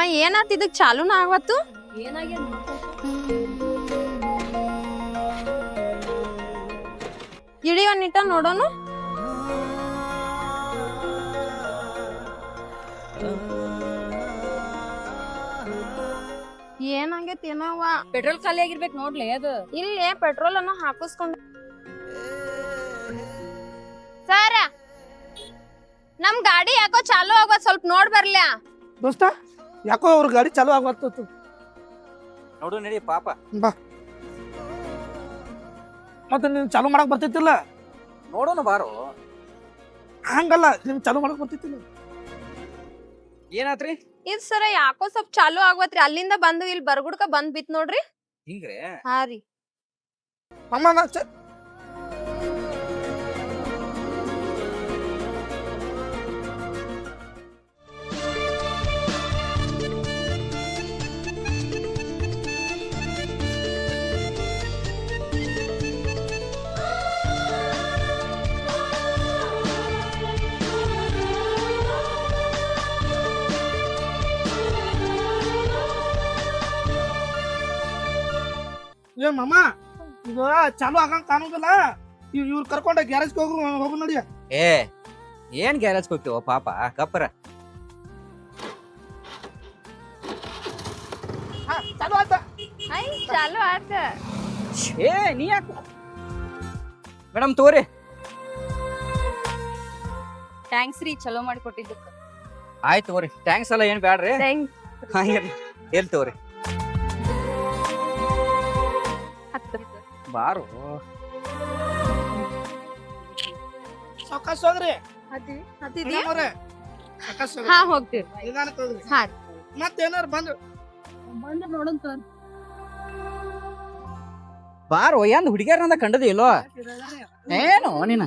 ಅಮ್ಮ ಏನಾತ್ ಇದಕ್ ಚಾಲೂನ ಆಗವತ್ತು ಇಡಿ ಒಂದಿಟ ನೋಡೋನು ಏನಾಗೈತಿ ಏನವ್ವ ಪೆಟ್ರೋಲ್ ಖಾಲಿ ಆಗಿರ್ಬೇಕು ನೋಡ್ಲಿ ಅದು. ಇಲ್ಲಿ ಪೆಟ್ರೋಲ್ ಅನ್ನ ಹಾಕಿಸ್ಕೊಂಡ್ ಸರ ನಮ್ ಗಾಡಿ ಯಾಕೋ ಚಾಲು ಆಗೋದ್ ಸ್ವಲ್ಪ ನೋಡ್ ಬರ್ಲ್ಯಾ ದೋಸ್ತ ಯಾಕೋ ಅವ್ರ ಗಾಡಿ ಚಾಲು ಆಗತ್ತು ನೋಡು ನಡಿ ಪಾಪ. ಬಾ ಮತ್ತೆ ನೀನ್ ಚಾಲು ಮಾಡಕ್ ಬರ್ತೈತಿಲ್ಲ ನೋಡೋಣ ಬಾರೋ. ಹಂಗಲ್ಲ ನಿನ್ ಚಾಲು ಮಾಡಕ್ ಬರ್ತೈತಿಲ್ಲ. ಏನಾತ್ರಿ ಇದ್ ಸರ ಯಾಕೋ ಸ್ವಲ್ಪ ಚಾಲು ಆಗವತ್ರಿ ಅಲ್ಲಿಂದ ಬಂದು ಇಲ್ಲಿ ಬರ್ಗುಡ್ಕ ಬಂದ್ ಬಿತ್ ನೋಡ್ರಿ. ಹಿಂಗ್ರೆ ಹಾ ರೀ ಅಮ್ಮ ನಾ ಏ ಮಾಮ ಇದು ಚಾಲು ಆಗಂಗ್ ಕಾಣುದಿಲ್ಲ. ಇವ್ರು ಕರ್ಕೊಂಡ ಗ್ಯಾರೇಜ್ ಹೋಗು ನೋಡಿ. ಏ ಏನ್ ಗ್ಯಾರೇಜ್ ಹೋಗ್ತೀವ ಪಾಪ ಕಪ್ಪರ. ಚಾಲು ಆತ ಐ ಚಾಲು ಆತ. ಏ ನೀ ಯಾಕ ಮೇಡಮ್ ತೋರಿ. ಥ್ಯಾಂಕ್ಸ್ ರೀ ಚಲೋ ಮಾಡಿ ಕೊಟ್ಟಿದ್ದಕ್ಕ. ಆಯ್ತು ತೋರಿ. ಥ್ಯಾಂಕ್ಸ್ ಅಲ್ಲ ಏನ್ ಬ್ಯಾಡ್ರಿ. ಎಲ್ ತೋರಿ ಬಾರು. ಸಾವಕಾಶ ಹೋಗ್ರಿ. ಹಾ ಹೋಗ್ತೀವಿ. ಹಾ ಮತ್ತೇನಾರ ಬಂದು ನೋಡೋಣ ಬಾರೋ. ಏನ್ ಹುಡುಗಿಯರ್ನಂದ ಕಂಡದಿ ಇಲ್ಲೋ ಏನು ನೀನ.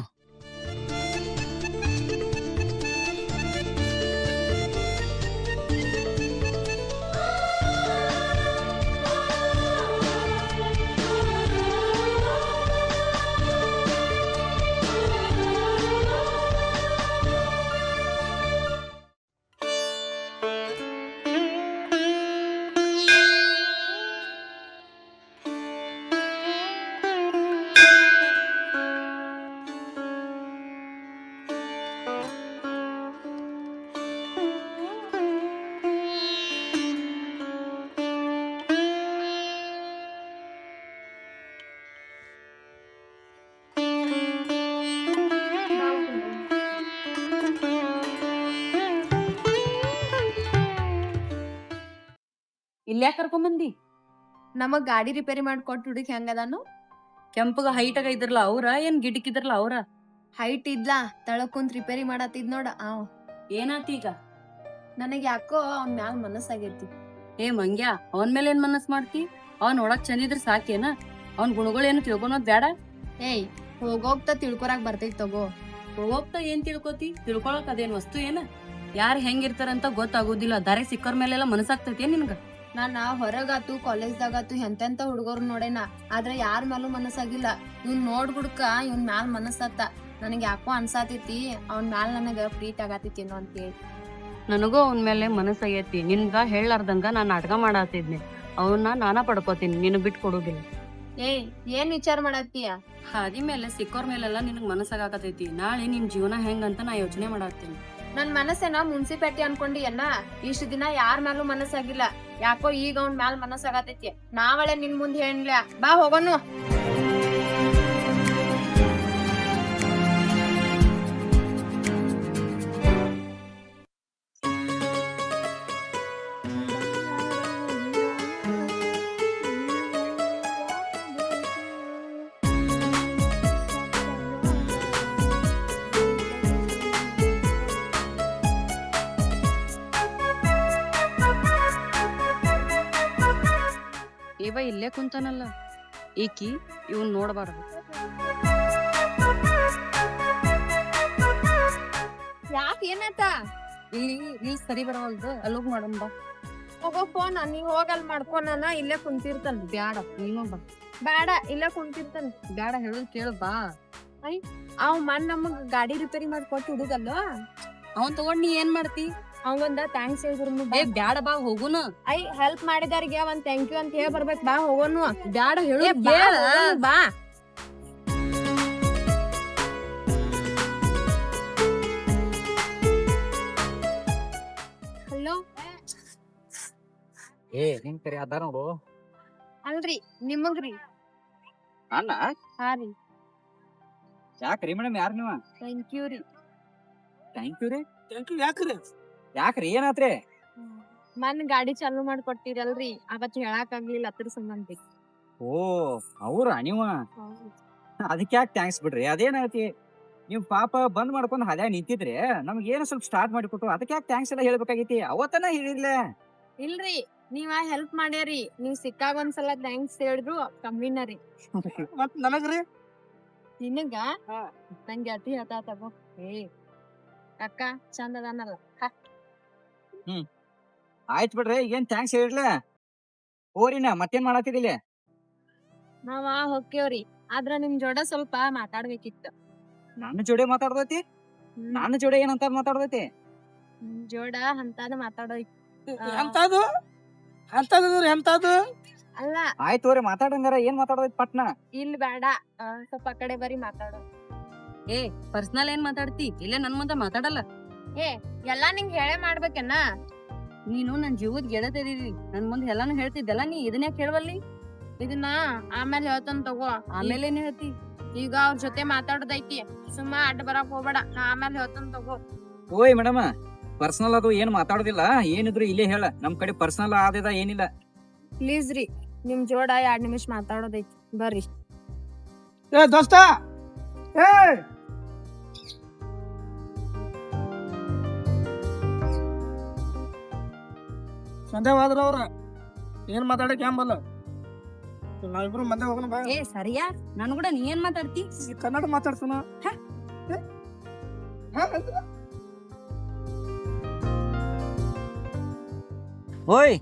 ಇಲ್ಯಾಕ ಕರ್ಕೊಂಬಂದಿ? ನಮಗ್ ಗಾಡಿ ರಿಪೇರಿ ಮಾಡ್ಕೊಟ್ ಹುಡುಗಿ ಹೆಂಗದಾನು? ಕೆಂಪಗ ಹೈಟಾಗ ಇದ್ರಲ್ಲ ಅವ್ರ ಏನ್ ಗಿಡಕ್ಕಿದ್ರಲ್ಲ ಅವ್ರ? ಹೈಟ್ ಇದ್ಲಾ ತಳಕ್ ಕುಂತ್ ರಿಪೇರಿ ಮಾಡತ್ತಿದ್ ನೋಡ ಅವ್. ಏನಾತೀಗ? ನನಗ್ ಯಾಕೋ ಅವ್ನ ಮ್ಯಾಲ ಮನಸ್ಸಾಗೈತಿ. ಏ ಮಂಗ್ಯ ಅವನ್ ಮೇಲೆ ಏನ್ ಮನಸ್ ಮಾಡ್ತಿ? ಅವ್ನ್ ನೋಡಕ್ ಚಂದಿದ್ರ ಸಾಕೇನ? ಅವ್ನ್ ಗುಣಗಳೇನು ತಿಳ್ಕೊಳೋದ್ ಬೇಡ? ಏಯ್ ಹೋಗೋಗ್ತಾ ತಿಳ್ಕೊರಾಕ್ ಬರ್ತೈತ್ ತಗೋ. ಹೋಗ್ತಾ ಏನ್ ತಿಳ್ಕೊತಿ? ತಿಳ್ಕೊಳಕ್ ಅದೇನ್ ವಸ್ತು ಏನ? ಯಾರ್ ಹೆಂಗಿರ್ತಾರಂತ ಗೊತ್ತಾಗೋದಿಲ್ಲ. ದಾರಿ ಸಿಕ್ಕರ್ ಮೇಲೆಲ್ಲ ಮನಸ್ಸಾಗ್ತೈತಿ ನಿನ್ಗ? ನಾನ ಹೊರಗಾತು ಕಾಲೇಜ್ದಾಗಾತು ಎಂತೆಂತ ಹುಡುಗರು ನೋಡೇನ, ಆದ್ರೆ ಯಾರ ಮ್ಯಾಲೂ ಮನಸ್ಸಾಗಿಲ್ಲ. ಇವ್ನ್ ನೋಡ್ಗುಡ್ಕ ಇವ್ನ್ ಮ್ಯಾಲ ಮನಸ್ಸಾತ. ನನಗ್ ಯಾಕೋ ಅನ್ಸಾತೈತಿ ಅವ್ನ ಮ್ಯಾಲ ನನಗ ಪ್ರೀತಿ ಆಗತೈತೇನೋ ಅಂತೇಳಿ. ನನಗೂ ಅವನ್ ಮೇಲೆ ಮನಸ್ಸಾಗೈತಿ. ನಿನ್ಗ ಹೇಳಾರ್ದಂಗ ನಾನ್ ನಾಟಕ ಮಾಡಾತಿದ್ನಿ. ಅವನ್ನ ನಾನಾ ಪಡ್ಕೋತೀನಿ, ನೀನು ಬಿಟ್ ಕೊಡುದಿಲ್ಲ. ಏಯ್ ಏನ್ ವಿಚಾರ ಮಾಡತ್ತೀಯ? ಹಾದಿ ಮೇಲೆ ಸಿಕ್ಕೋರ್ ಮೇಲೆಲ್ಲ ನಿನಗ್ ಮನಸ್ಸಾಗತೈತಿ. ನಾಳೆ ನಿನ್ ಜೀವನ ಹೆಂಗಂತ ನಾ ಯೋಚನೆ ಮಾಡಾತೀನಿ. ನನ್ ಮನಸ್ಸೇನ ಮುನ್ಸಿಪಾಲ್ಟಿ ಅನ್ಕೊಂಡಿ ಅನ್ನ. ಇಷ್ಟ ದಿನ ಯಾರ ಮ್ಯಾಲೂ ಮನಸ್ಸಾಗಿಲ್ಲ. ಯಾಕೋ ಈಗ ಅವ್ನ ಮ್ಯಾಲ ಮನಸ್ಸಾಗತೈತಿ. ನಾವಳೆ ನಿನ್ ಮುಂದೆ ಹೇಳ್ಲ ಬಾ ಹೋಗೋನು. ಇವ ಇಲ್ಲೇ ಕುಂತಾನಲ್ಲ, ಈಕಿ ಇವನ್ ನೋಡಬಾರ್ದು. ಯಾಕೆ ಏನಾತ? ಇಲ್ಲಿ ಇಲ್ಲಿ ಸರಿ ಬರವಲ್ದು, ಅಲ್ಲೋಗ್ ಮಾಡೋಣ ಬಾ. ಹೋಗೋ ಫೋನ್ ನೀ ಹೋಗಲ್ ಮಾಡ್ಕೊನ, ಇಲ್ಲೇ ಕುಂತಿರ್ತಾನ. ಬ್ಯಾಡ ನೀನು ಬಾ. ಬೇಡ ಇಲ್ಲೇ ಕುಂತಿರ್ತಾನ. ಬ್ಯಾಡ ಹೇಳೋದ್ ಕೇಳ ಬಾ. ಅವ್ ಮನ್ ನಮಗ್ ಗಾಡಿ ರಿಪೇರಿ ಮಾಡ್ಕೊಟ್ಟು ಹುಡುಗಲ್ಲ, ಅವನ್ ತಗೊಂಡ್ ನೀ ಏನ್ ಮಾಡ್ತಿ? ಅವಂದ ಥ್ಯಾಂಕ್ಸ್ ಹೇಳಿದ್ರು ಏ ಬ್ಯಾಡ ಬಾ ಹೋಗುನು. ಐ ಹೆಲ್ಪ್ ಮಾಡಿದಾರಿಗೆ ಒಂದ್ ಥ್ಯಾಂಕ್ ಯು ಅಂತ ಹೇಳಿ ಬರ್ಬೇಕ್ ಬಾ ಹೋಗೋನು. ಬ್ಯಾಡ ಹೇಳು ಏ, ಬಾ, ಬಾ. ಹಲೋ ಏ ನಿನ್ ಕರಿ ಅದ ನೋಡು ಅಲ್ರಿ ನಿಮಗ್ರಿ ಅಣ್ಣ. ಹಾ ರೀ ಯಾಕ್ರಿ ಮೇಡಮ್ ಯಾರು ನೀವ? ಥ್ಯಾಂಕ್ ಯು ರೀ. ಥ್ಯಾಂಕ್ ಯು ರೀ. ಥ್ಯಾಂಕ್ ಯು ಯಾಕ್ರಿ? ಯಾಕ್ರಿ ಏನಾತ್ರಿ? ಮನ್ ಗಾಡಿ ಚಾಲು ಮಾಡ್ಕೊಟ್ಟಿರಲ್ರಿ ಅವತ್ ಹೇಳಕ್ ಆಗ್ಲಿಲ್ಲ ಅದ್ರ ಸಂಬಂಧ. ಓ ಅವ್ರ ನೀವ ಅದಕ್ಕೆ ಯಾಕೆ ಥ್ಯಾಂಕ್ಸ್ ಬಿಡ್ರಿ, ಅದೇನೈತಿ ನೀವ್ ಪಾಪ ಬಂದ್ ಮಾಡ್ಕೊಂಡ್ ಹದ್ಯಾ ನಿಂತಿದ್ರಿ ನಮ್ಗೆ ಏನೋ ಸ್ವಲ್ಪ ಸ್ಟಾರ್ಟ್ ಮಾಡಿಕೊಟ್ಟು ಅದಕ್ಕೆ ಯಾಕೆ ಥ್ಯಾಂಕ್ಸ್ ಎಲ್ಲ ಹೇಳ್ಬೇಕಾಗೈತಿ? ಅವತ್ತನ ಹೇಳಿರ್ಲ. ಇಲ್ರಿ ನೀವ ಹೆಲ್ಪ್ ಮಾಡ್ಯಾರಿ, ನೀವ್ ಸಿಕ್ಕಾಗ ಒಂದ್ಸಲ ಥ್ಯಾಂಕ್ಸ್ ಹೇಳಿದ್ರು ಕಮ್ಮಿನ ರೀ. ಮತ್ ನನಗ್ರಿ? ನಿನಗ ನಂಗೆ ಅತಿ ಹತ ತಗೋ. ಏ ಅಕ್ಕ ಚಂದ ಅದಾನಲ್ಲ. ಆಯ್ತು ಬಿಡ್ರಿ, ಏನ್ ಥ್ಯಾಂಕ್ಸ್ ಹೇಳಿರ್ಲ. ಓರಿನ ಮತ್ತೇನ್ ಮಾಡತ್ತಿದಿಲ್ಲ? ನಾವ ಹೊಕ್ಕೇವ್ರಿ, ಆದ್ರ ನಿಮ್ ಜೋಡ ಸ್ವಲ್ಪ ಮಾತಾಡ್ಬೇಕಿತ್ತು. ನನ್ನ ಜೋಡಿ ಮಾತಾಡ್ದೈತಿ? ನನ್ನ ಜೋಡಿ ಏನಂತ ಮಾತಾಡ್ದೈತಿ? ನಿಮ್ ಜೋಡ ಅಂತಾದ ಮಾತಾಡೋ ಎಂತದು ಅಂತಂದ್ರೆ ಎಂತದು? ಅಲ್ಲ ಆಯ್ತು ಓರಿ ಮಾತಾಡಂಗಾರ ಏನ್ ಮಾತಾಡ್ದೈತಿ ಪಟ್ನ? ಇಲ್ಲಿ ಬೇಡ, ಸ್ವಲ್ಪ ಆ ಕಡೆ ಬರೀ ಮಾತಾಡೋ. ಏ ಪರ್ಸನಲ್ ಏನ್ ಮಾತಾಡ್ತಿ? ಇಲ್ಲೇ ನನ್ ಮುಂದೆ ಮಾತಾಡಲ್ಲ. ಎಲ್ಲಾ ನಿಂಗ್ ಹೇಳೇ ಮಾಡ್ಬೇಕನ್ನ. ನೀನು ನನ್ ಜೀವದ್ ಗೆಳತಿದೀರಿ, ನನ್ ಮುಂದೆ ಎಲ್ಲಾನು ಹೇಳ್ತಿದ್ದಲ್ಲ, ನೀ ಇದನ್ನ ಯಾಕೆ ಕೇಳವಲ್ಲಿ? ಇದನ್ನ ಆಮೇಲೆ ಹೇಳ್ತಾನ ತಗೋ. ಆಮೇಲೆ ಏನ್ ಹೇಳ್ತಿ? ಈಗ ಅವ್ರ ಜೊತೆ ಮಾತಾಡೋದೈತಿ, ಸುಮ್ಮ ಅಡ್ಡ ಬರಾಕ್ ಹೋಗ್ಬೇಡ. ನಾ ಆಮೇಲೆ ಹೇಳ್ತಾನ ತಗೋ. ಓಯ್ ಮೇಡಮ್, ಪರ್ಸನಲ್ ಅದು ಏನ್ ಮಾತಾಡೋದಿಲ್ಲ, ಏನಿದ್ರು ಇಲ್ಲೇ ಹೇಳ. ನಮ್ ಕಡೆ ಪರ್ಸನಲ್ ಆದಿದ ಏನಿಲ್ಲ. ಪ್ಲೀಸ್ ರೀ, ನಿಮ್ ಜೋಡ 2 ನಿಮಿಷ ಮಾತಾಡೋದೈತಿ, ಬರ್ರಿ. ಏ ದೋಸ್ತ, ಏ ಸಂದೇಹವಾದ್ರ ಅವ್ರ ಏನ್ ಮಾತಾಡಕ್ ಹೆಂಬಲ್ಲ. ನಾವಿಬ್ರು ಮಂದೆ ಹೋಗೋಣ ಬಾ. ಏ ಸರಿಯಾ, ನನ್ ಕೂಡ ನೀ ಏನ್ ಮಾತಾಡ್ತಿ? ಈ ಕನ್ನಡ ಮಾತಾಡ್ಸೋಣ. ಓಯ್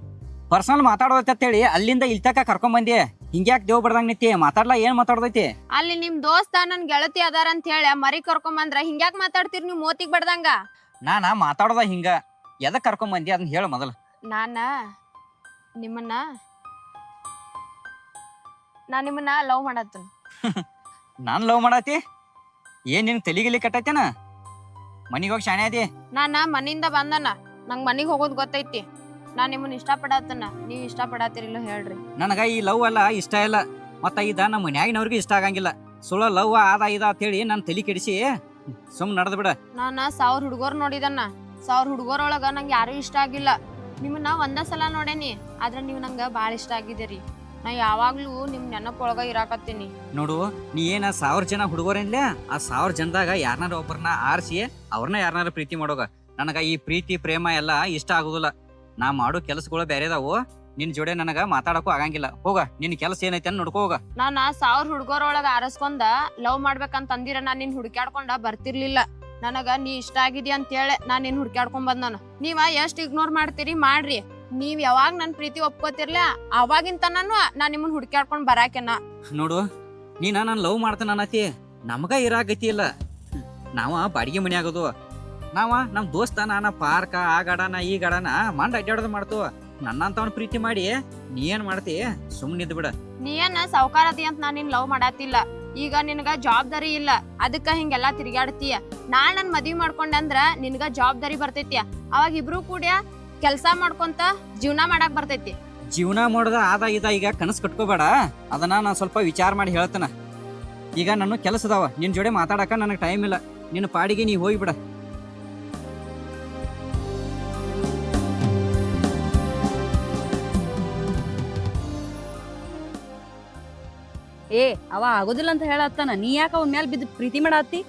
ಪರ್ಸನಲ್ ಮಾತಾಡೋದೈತಿ ಅಂತೇಳಿ ಅಲ್ಲಿಂದ ಇಲ್ತಕ ಕರ್ಕೊಂಡ್ ಬಂದಿ, ಹಿಂಗ್ಯಾಕ್ ದೇವ್ ಬಡ್ದಂಗ್ ನಿಂತಿ? ಮಾತಾಡ್ಲಾ, ಏನ್ ಮಾತಾಡೋದೈತಿ? ಅಲ್ಲಿ ನಿಮ್ ದೋಸ್ತ ನನ್ ಗೆಳತಿ ಅದಾರ ಅಂತ ಹೇಳಿ ಮರಿ ಕರ್ಕೊಂಬಂದ್ರ ಹಿಂಗ್ಯಾಕ್ ಮಾತಾಡ್ತೀರಿ ನೀವ್ ಮೋತಿಗ್ ಬಡ್ದಂಗ? ನಾನ ಮಾತಾಡೋದ ಹಿಂಗ, ಎದಕ್ ಕರ್ಕೊಂಡ್ ಬಂದಿ ಅದನ್ನ ಹೇಳ ಮೊದಲ. ನಾ ನಿಮ್ಮನ್ನ ಲವ್ ಮಾಡತ್ತನ. ನಾನ್ ಲವ್ ಮಾಡತಿ? ಏನ್ ನಿನ್ ತಲಿಗಿಲಿ ಕಟ್ಟೈತೇನ? ಮನಿಗ್ ಹೋಗಿ ಶಾಣೆ ಅದಿ? ನಾನ ಮನಿಂದ ಬಂದನ, ನಂಗ್ ಮನಿಗ್ ಹೋಗೋದ್ ಗೊತ್ತೈತಿ. ನಾ ನಿಮ್ಮನ್ನ ಇಷ್ಟ ಪಡತ್ತನ, ನೀವ್ ಇಷ್ಟ ಪಡತ್ತಿರಿಲ್ಲ ಹೇಳ್ರಿ. ನನಗ ಈ ಲವ್ ಅಲ್ಲ ಇಷ್ಟ ಇಲ್ಲ, ಮತ್ತ ಇದ ನಮ್ಮ ಮನ್ಯಾಗಿನವ್ರಿಗೆ ಇಷ್ಟ ಆಗಂಗಿಲ್ಲ. ಸುಳ್ಳ ಲವ್ ಆದ ಇದ ಅಂತೇಳಿ ನನ್ ತಲಿ ಕೆಡಿಸಿ ಸುಮ್ ನಡ್ದ್ ಬಿಡ. ನಾನ 1000 ಹುಡುಗರ್ ನೋಡಿದನ್ನ, 1000 ಹುಡುಗರೊಳಗ ನಂಗೆ ಯಾರು ಇಷ್ಟ ಆಗಿಲ್ಲ. ನಿಮ್ಮನ್ನ ಒಂದ ಸಲ ನೋಡೇನಿ, ಆದ್ರ ನೀವ್ ನಂಗ ಬಾಳ ಇಷ್ಟ ಆಗಿದ್ದೀರಿ. ನಾ ಯಾವಾಗ್ಲೂ ನಿಮ್ ನೆನಪೊಳಗ ಇರಾಕತ್ತೀನಿ. ನೋಡು, ನೀ ಏನ 1000 ಜನ ಹುಡುಗರೇನ್ಲ, ಆ 1000 ಜನದಾಗ ಯಾರನಾರ ಒಬ್ಬರನ್ನ ಆರಿಸಿ ಅವ್ರನ್ನ ಯಾರನಾರ ಪ್ರೀತಿ ಮಾಡೋಗ. ನನಗ ಈ ಪ್ರೀತಿ ಪ್ರೇಮ ಎಲ್ಲ ಇಷ್ಟ ಆಗುದಿಲ್ಲ. ನಾ ಮಾಡೋ ಕೆಲಸಗಳು ಬೇರೆ ಅದಾವು, ನಿನ್ ಜೋಡೆ ನನಗ ಮಾತಾಡಕ್ಕೂ ಆಗಂಗಿಲ್ಲ. ಹೋಗ, ನಿನ್ ಕೆಲಸ ಏನೈತೆ ಅಂತ ನೋಡ್ಕೋ ಹೋಗ. ನಾನ 1000 ಹುಡುಗರೊಳಗ ಆರಸ್ಕೊಂಡ ಲವ್ ಮಾಡ್ಬೇಕಂತ ಅಂದಿರ ನಾ ನಿನ್ ಹುಡುಕ್ಯಾಡ್ಕೊಂಡ ಬರ್ತಿರ್ಲಿಲ್ಲ. ನನಗ ನೀ ಇಷ್ಟ ಆಗಿದಿ ಅಂತ ಹೇಳಿ ನಾನ್ ನಿನ್ ಹುಡುಕ್ಯಾಡ್ಕೊಂಡ್ ಬಂದಾನ. ನೀವ ಎಷ್ಟ್ ಇಗ್ನೋರ್ ಮಾಡ್ತೀರಿ ಮಾಡ್ರಿ, ನೀವ್ ಯಾವಾಗ ನನ್ ಪ್ರೀತಿ ಒಪ್ಕೋತಿರ್ಲ ಅವಾಗಿಂತ ನಾ ನಿಮ್ಮನ್ ಹುಡುಕ್ಯಾಡ್ಕೊಂಡ್ ಬರಾಕೆನ. ನೋಡು, ನೀನ ನಾನ್ ಲವ್ ಮಾಡ್ತಾನ ಅನ್ನತಿ, ನಮಗ ಇರಾಗತಿ ಇಲ್ಲ. ನಾವ ಬಾಡಿಗೆ ಮನೆ ಆಗೋದು. ನಾವ ನಮ್ ದೋಸ್ತ ನಾನ ಪಾರ್ಕ ಆ ಗಾಡನ ಈ ಗಾಡನ ಮಂಡ್ ಅಡ್ಡಾಡೋದು ಮಾಡ್ತು. ನನ್ನಂತವನ್ ಪ್ರೀತಿ ಮಾಡಿ ನೀ ಏನ್ ಮಾಡ್ತಿ? ಸುಮ್ನಿದ್ ಬಿಡ. ನೀ ಏನ್ ಸಾವ್ಕಾರದಿ ಅಂತ ನಾನ್ ನಿನ್ ಲವ್ ಮಾಡಾತಿಲ್ಲ. ಈಗ ನಿನಗ ಜವಾಬ್ದಾರಿ ಇಲ್ಲ, ಅದಕ್ಕ ಹಿಂಗೆಲ್ಲಾ ತಿರ್ಗಾಡ್ತೀಯ. ನಾನ್ ನನ್ ಮದ್ವಿ ಮಾಡ್ಕೊಂಡೆ ಅಂದ್ರ ನಿನ್ಗ ಜವಾಬ್ದಾರಿ ಬರ್ತೈತಿ. ಅವಾಗ ಇಬ್ರು ಕೂಡ ಕೆಲ್ಸ ಮಾಡ್ಕೊಂತ ಜೀವನ ಮಾಡಾಕ್ ಬರ್ತೈತಿ. ಜೀವನ ಮಾಡೋದ ಆದ ಇದ ಈಗ ಕನಸು ಕಟ್ಕೋಬೇಡ. ಅದನ್ನ ನಾನ್ ಸ್ವಲ್ಪ ವಿಚಾರ ಮಾಡಿ ಹೇಳ್ತೇನ. ಈಗ ನನ್ನ ಕೆಲಸ ಅದಾವ, ನಿನ್ ಜೋಡಿ ಮಾತಾಡಕ ನನಗ್ ಟೈಮ್ ಇಲ್ಲ. ನಿನ್ನ ಪಾಡಿಗೆ ನೀ ಹೋಗ್ಬಿಡ. ಏ ಅವ ಆಗೋದಿಲ್ಲ ಅಂತ ಹೇಳತ್ತಾನ, ನೀ ಯಾಕ ಅವನ್ ಮ್ಯಾಲ ಬಿದ್ದು ಪ್ರೀತಿ ಮಾಡಾತಿ?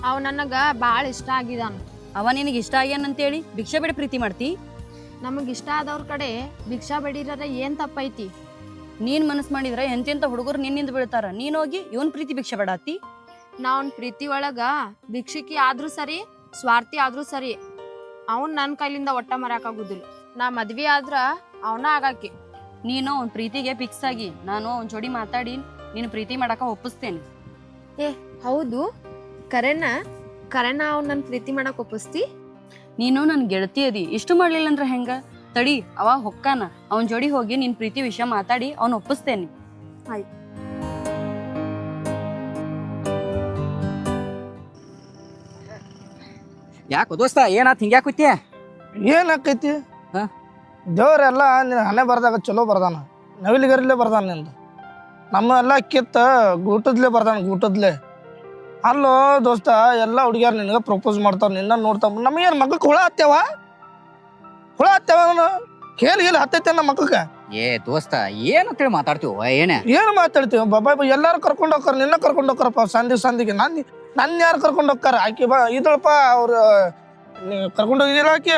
ಅವ್ ನನಗ ಬಾಳ ಇಷ್ಟ ಆಗಿದಾನ. ಅವ ನಿನಗೆ ಇಷ್ಟ ಆಗ್ಯಾನಂತೇಳಿ ಭಿಕ್ಷೆ ಬೇಡ ಪ್ರೀತಿ ಮಾಡ್ತಿ? ನಮಗ್ ಇಷ್ಟ ಆದವ್ರ ಕಡೆ ಭಿಕ್ಷಾ ಬೇಡಿರ ಏನ್ ತಪ್ಪೈತಿ? ನೀನ್ ಮನಸ್ ಮಾಡಿದ್ರ ಎಂತೆಂತ ಹುಡುಗರು ನಿನ್ನಿಂದ ಬೀಳ್ತಾರ, ನೀನ್ ಹೋಗಿ ಇವನ್ ಪ್ರೀತಿ ಭಿಕ್ಷೆ ಬೇಡಾತಿ? ನಾವ್ ಪ್ರೀತಿ ಒಳಗ ಭಿಕ್ಷಿಕಿ ಆದ್ರೂ ಸರಿ, ಸ್ವಾರ್ಥಿ ಆದ್ರೂ ಸರಿ, ಅವನ್ ನನ್ ಕೈಲಿಂದ ಒಟ್ಟ ಮರಾಕಾಗುದಿಲ್ಲ. ನಾ ಮದ್ವಿ ಆದ್ರ ಅವನ ಆಗಾಕಿ. ನೀನು ಅವ್ನ ಪ್ರೀತಿಗೆ ಫಿಕ್ಸ್ ಆಗಿ ನಾನು ಅವ್ನ ಜೋಡಿ ಮಾತಾಡಿ ನೀನು ಪ್ರೀತಿ ಮಾಡಾಕ ಒಪ್ಪಿಸ್ತೇನೆ. ಹೌದು, ಕರೆನ ಅವ್ನ ನನ್ ಪ್ರೀತಿ ಮಾಡಕ್ ಒಪ್ಪಿಸ್ತಿ? ನೀನು ನನ್ ಗೆಳತಿ ಅದಿ, ಇಷ್ಟು ಮಾಡ್ಲಿಲ್ಲ ಅಂದ್ರ ಹೆಂಗ? ತಡಿ, ಅವ ಹೊಕ್ಕಾನ, ಅವನ್ ಜೋಡಿ ಹೋಗಿ ನಿನ್ ಪ್ರೀತಿ ವಿಷಯ ಮಾತಾಡಿ ಅವ್ನ ಒಪ್ಪಿಸ್ತೇನೆ. ಯಾಕೋ ದೋಸ್ತ ಏನಾತ್ ಹಿಂಗ್ಯಾಕುತ್ತಿ? ಏನ್ ಆಕೈತಿ? ಹಾ? ದೇವ್ರೆಲ್ಲ ನಿನ್ನ ಹಣೆ ಬರ್ದಾಗ ಚಲೋ ಬರ್ದಾನ, ನವಿಲಿಗರಿಲೇ ಬರ್ದಾನ ನಿಂದು. ನಮ್ಮ ಎಲ್ಲ ಕಿತ್ತ ಗೂಟದ್ಲೆ ಬರ್ದಾನ, ಗೂಟದ್ಲೆ. ಅಲ್ಲೋ ದೋಸ್ತ, ಎಲ್ಲ ಹುಡುಗಿಯಾರು ನಿನಗೆ ಪ್ರಪೋಸ್ ಮಾಡ್ತಾವ, ನಿನ್ನ ನೋಡ್ತಾವ. ನಮಗೇನು ಮಗಕ್ಕೆ ಹುಳ ಹತ್ಯಾವ? ಹುಳ ಹತ್ಯಾವ? ನಾನು ಕೇಳಿ ಹತ್ತೈತೆ ನಮ್ಮ ಮಕ್ಕಕ್ಕೆ. ಏ ದೋಸ್ತ ಏನಂತೇಳಿ ಮಾತಾಡ್ತೀವ? ಏನೇ ಏನು ಮಾತಾಡ್ತೀವಿ? ಬಾಬಾ ಎಲ್ಲಾರು ಕರ್ಕೊಂಡು ಹೋಗ್ತಾರ, ನಿನ್ನ ಕರ್ಕೊಂಡು ಹೋಗ್ತಾರಪ್ಪ ಸಂದಿಗೆ. ನನ್ನ ಯಾರು ಕರ್ಕೊಂಡು ಹೋಗ್ತಾರ? ಆಕಿ ಬಾ ಇದಳಪ್ಪ, ಅವ್ರು ಕರ್ಕೊಂಡು ಹೋಗಿದ್ದೀರ ಆಕಿ.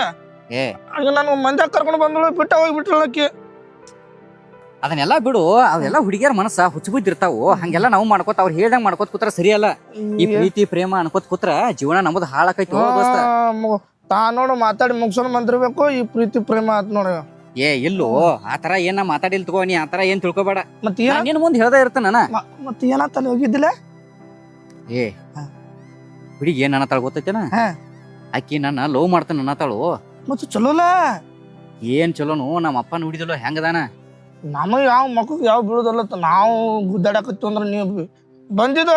ಏ ಆಗ ನಾನು ಮಂದ್ಯಾಗ ಕರ್ಕೊಂಡು ಬಂದಳು, ಬಿಟ್ಟ ಹೋಗ್ಬಿಟ್ರಳ ಆಕಿ. ಅದನ್ನೆಲ್ಲ ಬಿಡು, ಅವೆಲ್ಲ ಹುಡುಗಿಯರ ಮನಸ್ಸ ಹುಚ್ಚುಬಿದ್ದಿರ್ತಾವು. ಹಂಗೆಲ್ಲ ನಾವು ಮಾಡ್ಕೋತ ಅವ್ರು ಹೇಳ್ದಂಗ್ ಮಾಡ್ಕೋತ ಕೂತ್ರ ಸರಿಯಲ್ಲ. ಈ ಪ್ರೀತಿ ಪ್ರೇಮ ಅನ್ಕೋತ ಕೂತ್ರ ಜೀವನ ನಮ್ಮದು ಹಾಳಾಕೈತಿ ದೋಸ್ತ. ತಾ ನೋಡು ಮಾತಾಡಿ ಮುಗ್ಸೋಣ ಬಂದಿರ್ಬೇಕು, ಈ ಪ್ರೀತಿ ಪ್ರೇಮ ಆತ್ ನೋಡ. ಏ ಇಲ್ಲೋ ಆತರ ಏನ ಮಾತಾಡಿಲ್ ತಗೋ, ನೀ ಆತರ ಏನ್ ತಿಳ್ಕೊಬೇಡ. ಮತ್ ನಿನ್ ಮುಂದೆ ಹೇಳ್ದ ಇರ್ತ ನಾನ. ಮತ್ ಏನಾತಲ್ಲಿ ಹೋಗಿದ್ದಿಲ್ಲ? ಏ ಹುಡುಗಿ ಏನ್ ಅನ್ನತಾಳ ಗೊತ್ತೈತೇನ? ಆಕಿ ನನ್ನ ಲವ್ ಮಾಡ್ತಾನ ಅನ್ನತಾಳು. ಮತ್ ಚಲೋಲ? ಏನ್ ಚಲೋನು, ನಮ್ಮ ಅಪ್ಪ ನೋಡಿದಲ್ಲ ಹೆಂಗದಾನ. ನಮಗ್ ಯಾವ ಮಕ್ಕಳು ಯಾವ ಬೀಳುದಲ್ಲ, ನಾವು ಗುದ್ದಾಡಕತ್ತೀವಿ ಅಂದ್ರ ನೀವು ಬಂದಿದ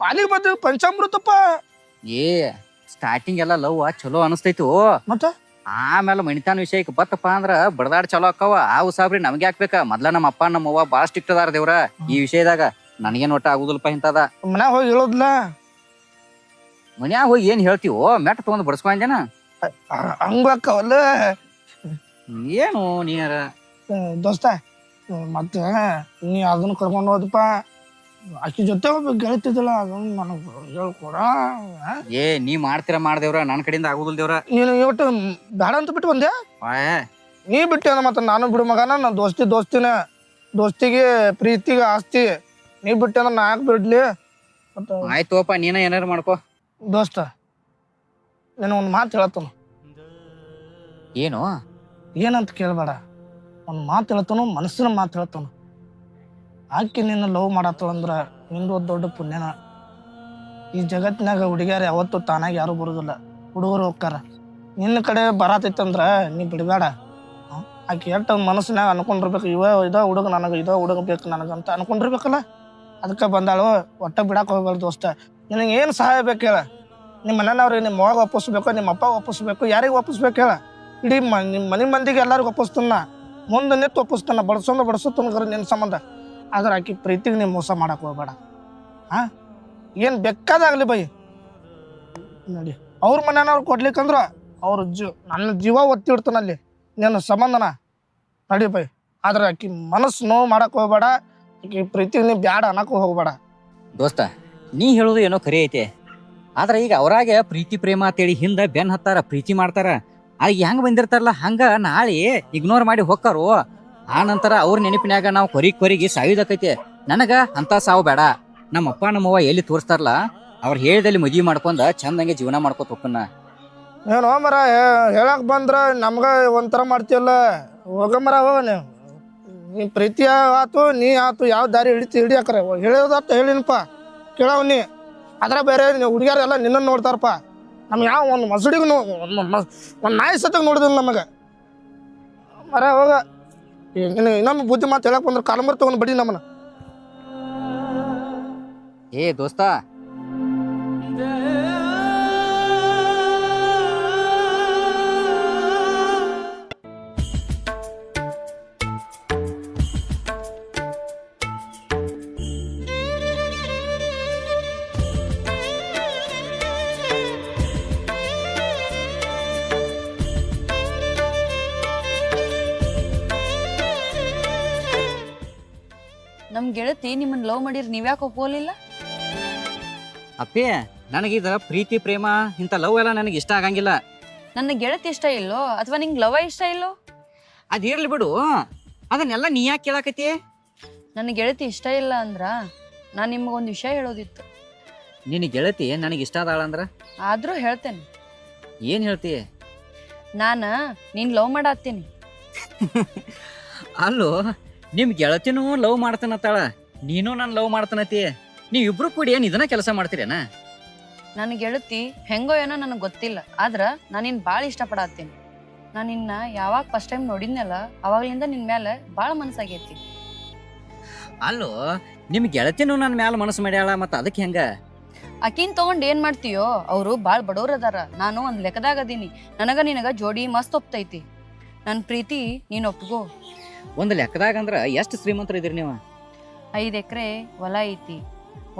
ಪಾಲಿಗೆ ಬಂದ ಪಂಚಾಮೃತಪ್ಪ. ಏ ಸ್ಟಾರ್ಟಿಂಗ್ ಎಲ್ಲ ಲವ್ ಚಲೋ ಅನಸ್ತೈತು, ಮತ್ತ ಆಮೇಲೆ ಮಣಿತಾನ ವಿಷಯಕ್ಕೆ ಬತ್ತಪ್ಪ ಅಂದ್ರ ಬಡದಾಡ್ ಚಲೋ ಅಕ್ಕವ. ಆ ಉಸಾಬ್ರಿ ನಮ್ಗೆ ಹಾಕ್ಬೇಕ. ಮೊದ್ಲ ನಮ್ಮ ಅಪ್ಪ ನಮ್ಮ ಅವ್ವ ಬಾಳ ಸ್ಟ್ರಿಕ್ಟ್ ಅದಾರ ದೇವ್ರ ಈ ವಿಷಯದಾಗ. ನನಗೇನ್ ಒಟ್ಟ ಆಗುದಿಲ್ಲಪ್ಪ ಇಂತದ. ಮನ್ಯಾಗ ಹೋಗಿ ಹೇಳೋದ್ಲ? ಮನ್ಯಾಗ ಹೋಗಿ ಏನ್ ಹೇಳ್ತೀವೋ, ಮೆಟ್ಟ ತಗೊಂಡ್ ಬಡ್ಸ್ಕೊಂಡೇನ. ಹಂಗಕ್ಕವಲ್ಲ ಏನು ನೀರ ದೋಸ್ತ. ಮತ್ತೆ ನೀ ಅದನ್ನ ಕರ್ಕೊಂಡು ಹೋದಪ್ಪ, ಆಕಿ ಜೊತೆ ಹೋಗ್ಬೇಕು ಗೆಳತಿದ್ದಲ್ಲ, ಅದನ್ನ ನನಗೆ ಹೇಳ್ಕೊಡ. ಏ ನೀ ಮಾಡ್ತೀರ ಮಾಡ್ದೇವ್ರ, ನನ್ನ ಕಡೆಯಿಂದ ಆಗುದಿಲ್ಲ ದೇವ್ರ. ನೀನು ಇವತ್ತು ಬೇಡ ಅಂತ ಬಿಟ್ಟು ಬಂದೆ? ನೀ ಬಿಟ್ಟೆ ಮತ್ತೆ ನಾನು ಬಿಡು ಮಗನ. ನಾನು ದೋಸ್ತಿನ, ದೋಸ್ತಿಗೆ ಪ್ರೀತಿಗೆ ಆಸ್ತಿ. ನೀ ಬಿಟ್ಟೆ ಅಂದ್ರೆ ನಾ ಯಾಕೆ ಬಿಡ್ಲಿ? ಆಯ್ತುಪ್ಪ, ನೀನ ಏನಾರು ಮಾಡ್ಕೋ. ದೋಸ್ತ ನೀನು ಒಂದು ಮಾತು ಹೇಳತ್ತನು. ಏನು ಏನಂತ ಕೇಳಬೇಡ, ಒಂದು ಮಾತು ಹೇಳ್ತಾನು, ಮನಸ್ಸಿನ ಮಾತು ಹೇಳ್ತಾನು. ಆಕೆ ನಿನ್ನ ಲವ್ ಮಾಡತ್ತಳಂದ್ರ ನಿಂದು ಒಂದು ದೊಡ್ಡ ಪುಣ್ಯನ. ಈ ಜಗತ್ತಿನಾಗ ಹುಡುಗಿಯಾರು ಯಾವತ್ತೂ ತಾನಾಗಿ ಯಾರು ಬರೋದಿಲ್ಲ, ಹುಡುಗರು ಹೋಗ್ತಾರ. ನಿನ್ನ ಕಡೆ ಬರತೈತಂದ್ರ ನೀ ಬಿಡಬೇಡ. ಆಕೆ ಎಷ್ಟು ಮನಸ್ಸಿನಾಗ ಅನ್ಕೊಂಡಿರ್ಬೇಕು, ಇದ ಹುಡುಗ ನನಗೆ, ಇದ ಹುಡುಗ ಬೇಕು ನನಗಂತ ಅನ್ಕೊಂಡಿರ್ಬೇಕಲ್ಲ. ಅದಕ್ಕೆ ಬಂದಾಳು. ಒಟ್ಟ ಬಿಡಕ್ಕೆ ಹೋಗ್ಬೇಡ ದೋಸ್ತ. ನಿನಗೆ ಏನು ಸಹಾಯ ಬೇಕು ಹೇಳ? ನಿಮ್ಮ ಮನೆಯವ್ರಿಗೆ ನಿಮ್ಮ ಮಗ ಒಪ್ಪಿಸ್ಬೇಕು, ನಿಮ್ಮ ಅಪ್ಪ ಒಪ್ಪಿಸ್ಬೇಕು, ಯಾರಿಗೆ ಒಪ್ಪಿಸ್ಬೇಕು ಹೇಳ? ಇಡೀ ನಿಮ್ಮ ಮನೆ ಮಂದಿಗೆ ಎಲ್ಲರಿಗೂ ಒಪ್ಪಿಸ್ತಾನ, ಮುಂದೆ ನಿಂತು ಒಪ್ಪಿಸ್ತಾನ, ಬಡಿಸೋತನ ನಿನ್ನ ಸಂಬಂಧ. ಆದ್ರೆ ಆಕಿ ಪ್ರೀತಿಗೆ ನೀವು ಮೋಸ ಮಾಡಕ್ಕೆ ಹೋಗ್ಬೇಡ. ಏನು ಬೇಕಾದಾಗಲಿ ಬೈ ನೋಡಿ, ಅವ್ರ ಮನೆಯವ್ರು ಕೊಡ್ಲಿಕ್ಕಂದ್ರ ಅವ್ರ ನನ್ನ ಜೀವ ಒತ್ತಿಡ್ತಾನಲ್ಲಿ ನಿನ್ನ ಸಂಬಂಧನ ನಡಿ ಬೈ. ಆದ್ರೆ ಆಕಿ ಮನಸ್ಸು ನೋವು ಮಾಡಕ್ಕೆ ಹೋಗ್ಬೇಡ, ಆಕಿ ಪ್ರೀತಿಗೆ ನೀವು ಬ್ಯಾಡ ಅನ್ನಕ್ಕೆ ಹೋಗ್ಬೇಡ. ದೋಸ್ತ ನೀ ಹೇಳೋದು ಏನೋ ಖರೆ ಐತೆ, ಆದ್ರೆ ಈಗ ಅವ್ರಾಗೆ ಪ್ರೀತಿ ಪ್ರೇಮ ಅಂತೇಳಿ ಹಿಂದ ಬೆನ್ ಹತ್ತಾರ, ಪ್ರೀತಿ ಮಾಡ್ತಾರ. ಆಗ ಹೆಂಗ್ ಬಂದಿರ್ತಾರಲ್ಲ ಹಂಗ ನಾಳೆ ಇಗ್ನೋರ್ ಮಾಡಿ ಹೋಗ್ತಾರು. ಆ ನಂತರ ಅವ್ರ ನೆನಪಿನಾಗ ನಾವು ಕೊರಿಗಿ ಸಾಯುದಕ್ಕೈತೆ. ನನಗ ಅಂತ ಸಾವು ಬೇಡ. ನಮ್ಮ ಅಪ್ಪ ನಮ್ಮವ್ವ ಎಲ್ಲಿ ತೋರಿಸ್ತಾರಲ್ಲ ಅವ್ರು ಹೇಳ್ದಲ್ಲಿ ಮದ್ವಿ ಮಾಡ್ಕೊಂಡ ಚಂದಂಗೆ ಜೀವನ ಮಾಡ್ಕೊತ ಹೋಗ್ಕನ್ನ. ಏನೋ ಮರ ಹೇಳಕ್ ಬಂದ್ರ ನಮ್ಗ ಒಂಥರ ಮಾಡ್ತೀವಲ್ಲ. ಹೋಗ ಮರ ಹೋಗ, ನೀ ಪ್ರೀತಿ ಆತು, ನೀ ಆತು, ಯಾವ ದಾರಿ ಹಿಡಿಯಾಕ್ರೆ ಹೇಳೋದಾತ ಹೇಳಿನಪ್ಪ, ಕೇಳವ್ ನೀ. ಅದ್ರ ಬೇರೆ ಹುಡುಗಿಯರೆಲ್ಲ ನಿನ್ನ ನೋಡ್ತಾರಪ್ಪ. ನಮ್ಗೆ ಯಾವ ಒಂದು ಮಸಡಿಗೂ ಒಂದು ನಾಯಿ ಸತ್ತಾಗ ನೋಡಿದಿಲ್ಲ ನಮಗೆ. ಮರ ಹೋಗ, ಇನ್ನೊಮ್ಮೆ ಬುದ್ಧಿ ಮಾತು ಹೇಳಕ್ ಬಂದ್ರೆ ಕಾಲಂಬರ್ ತಗೊಂಡು ಬಡಿ ನಮ್ಮನ್ನ. ಏ ದೋಸ್ತ ನಮ್ ಗೆಳತಿ ನಿಮ್ಮನ್ ಲವ್ ಮಾಡಿರ್ ನೀವ್ಯಾಕೆ ಒಪ್ಕೋಲಿಲ್ಲ? ಅಪ್ಪೇ ನನಗಿದ ಪ್ರೀತಿ ಪ್ರೇಮ ಇಂಥ ಲವ್ ಎಲ್ಲ ನನಗೆ ಇಷ್ಟ ಆಗಂಗಿಲ್ಲ. ನನ್ನ ಗೆಳತಿ ಇಷ್ಟ ಇಲ್ಲೋ ಅಥವಾ ನಿಂಗೆ ಲವ ಇಷ್ಟ ಇಲ್ಲೋ? ಅದಿರ್ಲಿ ಬಿಡು, ಅದನ್ನೆಲ್ಲ ನೀ ಯಾಕೆ ಕೇಳಾಕತಿ? ನನ್ನ ಗೆಳತಿ ಇಷ್ಟ ಇಲ್ಲ ಅಂದ್ರ ನಾನ್ ನಿಮ್ಗೊಂದು ವಿಷಯ ಹೇಳೋದಿತ್ತು. ನಿನ್ನ ಗೆಳತಿ ನನಗೆ ಇಷ್ಟ ಅದಾಳ ಅಂದ್ರ ಆದ್ರೂ ಹೇಳ್ತೇನೆ. ಏನ್ ಹೇಳ್ತಿ? ನಾನ ನೀನ್ ಲವ್ ಮಾಡಾತ್ತೀನಿ. ಅಲ್ಲೋ ನಿಮ್ ಗೆಳತಿನೂ ಲವ್ ಮಾಡ್ತಾನತ್ತಾಳ, ನೀನು ನಾನು ಲವ್ ಮಾಡ್ತಾನತಿ. ನೀವಿಬ್ರು ಕೂಡಿ ಏನ್ ಇದನ್ನ ಕೆಲಸ ಮಾಡ್ತೀರೇನ? ನನ್ ಗೆಳತಿ ಹೆಂಗೋ ಏನೋ ನನಗ್ ಗೊತ್ತಿಲ್ಲ ಆದ್ರ ನಾನ್ ನಿನ್ ಬಾಳ ಇಷ್ಟಪಡತ್ತೀನಿ. ನಾನ್ ನಿನ್ನ ಯಾವಾಗ ಫಸ್ಟ್ ಟೈಮ್ ನೋಡಿದ್ನಲ್ಲ ಅವಾಗ್ಲಿಂದ ನಿನ್ ಮೇಲೆ ಬಾಳ ಮನ್ಸಾಗೈತಿ. ಅಲ್ಲೋ ನಿಮ್ ಗೆಳತಿನೂ ನನ್ನ ಮ್ಯಾಲ ಮನಸ್ಸು ಮಾಡ್ಯಾಳ, ಮತ್ತ ಅದಕ್ಕೆ ಹೆಂಗ? ಅಕಿನ್ ತಗೊಂಡ್ ಏನ್ ಮಾಡ್ತೀಯೋ, ಅವ್ರು ಬಾಳ್ ಬಡವ್ರ ಅದಾರ, ನಾನು ಒಂದ್ ಲೆಕ್ಕದಾಗ ಅದೀನಿ. ನನಗ ನಿನಗ ಜೋಡಿ ಮಸ್ತ್ ಒಪ್ತೈತಿ. ನನ್ ಪ್ರೀತಿ ನೀನ್ ಒಪ್ಗೋ. ಒಂದ್ ಲೆಕ್ಕದಾಗ ಅಂದ್ರ ಎಷ್ಟ್ ಶ್ರೀಮಂತರು ಇದ್ರಿ ನೀವು? 5 ಎಕರೆ ಹೊಲ ಐತಿ,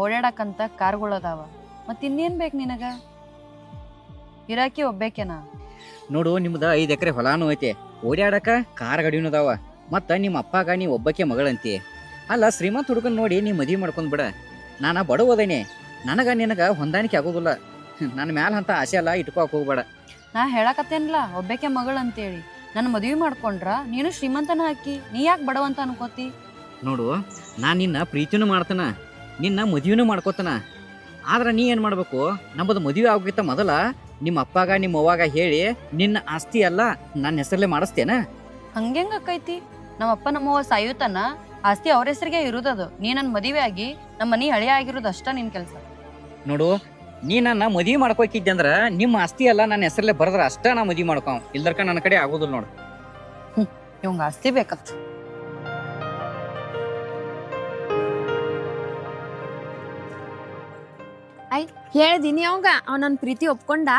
ಓಡಾಡಕಂತ ಕಾರ್ಗಳದಾವ, ಮತ್ ಇನ್ನೇನ್ ಬೇಕ್ ನಿನಗ? ಇರಾಕಿ ಒಬ್ಬೇಕೆನಾ? ನೋಡು, ನಿಮ್ದ 5 ಎಕರೆ ಹೊಲಾನು ಐತಿ, ಓಡಾಡಕ ಕಾರ್ ಗಾಡಿನೂ ಅದಾವ, ಮತ್ತ ನಿಮ್ಮ ಅಪ್ಪಾಗ ನೀ ಒಬ್ಬಕ್ಕೆ ಮಗಳಂತಿ. ಅಲ್ಲ, ಶ್ರೀಮಂತ ಹುಡುಗನ್ ನೋಡಿ ನೀ ಮದ್ವಿ ಮಾಡ್ಕೊಂಡ್ ಬಿಡ. ನಾನ ಬಡವದೇನೆ, ನನಗ ನಿನಗ ಹೊಂದಾಣಿಕೆ ಆಗೋದಿಲ್ಲ. ನನ್ನ ಮ್ಯಾಲ ಅಂತ ಆಸೆ ಅಲ್ಲ, ಇಟ್ಕೋಕ್ ಹೋಗ್ಬೇಡ. ನಾ ಹೇಳಕತ್ತೇನ್ಲ ಒಬ್ಬಕ್ಕೆ ಮಗಳು ಅಂತೇಳಿ. ನನ್ ಮದ್ವಿ ಮಾಡ್ಕೊಂಡ್ರ ನೀನು ಶ್ರೀಮಂತನ ಹಾಕಿ, ನೀ ಯಾಕೆ ಬಡವಂತ ಅನ್ಕೋತಿ? ನೋಡು, ನಾನ್ ನಿನ್ನ ಪ್ರೀತಿನೂ ಮಾಡ್ತಾನ, ನಿನ್ನ ಮದ್ವಿನೂ ಮಾಡ್ಕೋತಾನ. ಆದ್ರ ನೀ ಏನ್ ಮಾಡ್ಬೇಕು, ನಮ್ಮದು ಮದ್ವಿ ಆಗೋಕ್ಕಿಂತ ಮೊದಲ ನಿಮ್ಮ ಅಪ್ಪಾಗ ನಿಮ್ಮ ಅವ್ವಾಗ ಹೇಳಿ ನಿನ್ನ ಆಸ್ತಿ ಎಲ್ಲ ನನ್ನ ಹೆಸರಲ್ಲೇ ಮಾಡಿಸ್ತೇನ? ಹಂಗೆಂಗ ಅಕ್ಕೈತಿ? ನಮ್ಮಪ್ಪ ನಮ್ಮವ್ವ ಸಾಯುತನ ಆಸ್ತಿ ಅವ್ರ ಹೆಸರಿಗೆ ಇರುದದು. ನೀ ನನ್ ಮದುವೆ ಆಗಿ ನಮ್ಮ ಮನಿ ಹಳೆಯ ಆಗಿರೋದು ಅಷ್ಟ ನಿನ್ ಕೆಲ್ಸ. ನೋಡು, ನೀ ನನ್ನ ಮದ್ವಿ ಮಾಡ್ಕೋಕಿದ್ದೆ ಅಂದ್ರ ನಿಮ್ಮ ಆಸ್ತಿ ಎಲ್ಲ ನನ್ನ ಹೆಸರಲ್ಲೇ ಬರದ್ರ ಅಷ್ಟ ನಾ ಮದ್ವಿ ಮಾಡ್ಕೊ, ಇಲ್ದರ್ಕ ನನ್ನ ಕಡೆ ಆಗೋದಿಲ್ಲ ನೋಡು. ಇವಂಗ ಆಸ್ತಿ ಬೇಕತ್. ಹೇಳಿದೀನಿ ಅವಂಗ, ಅವ್ ನನ್ ಪ್ರೀತಿ ಒಪ್ಕೊಂಡ.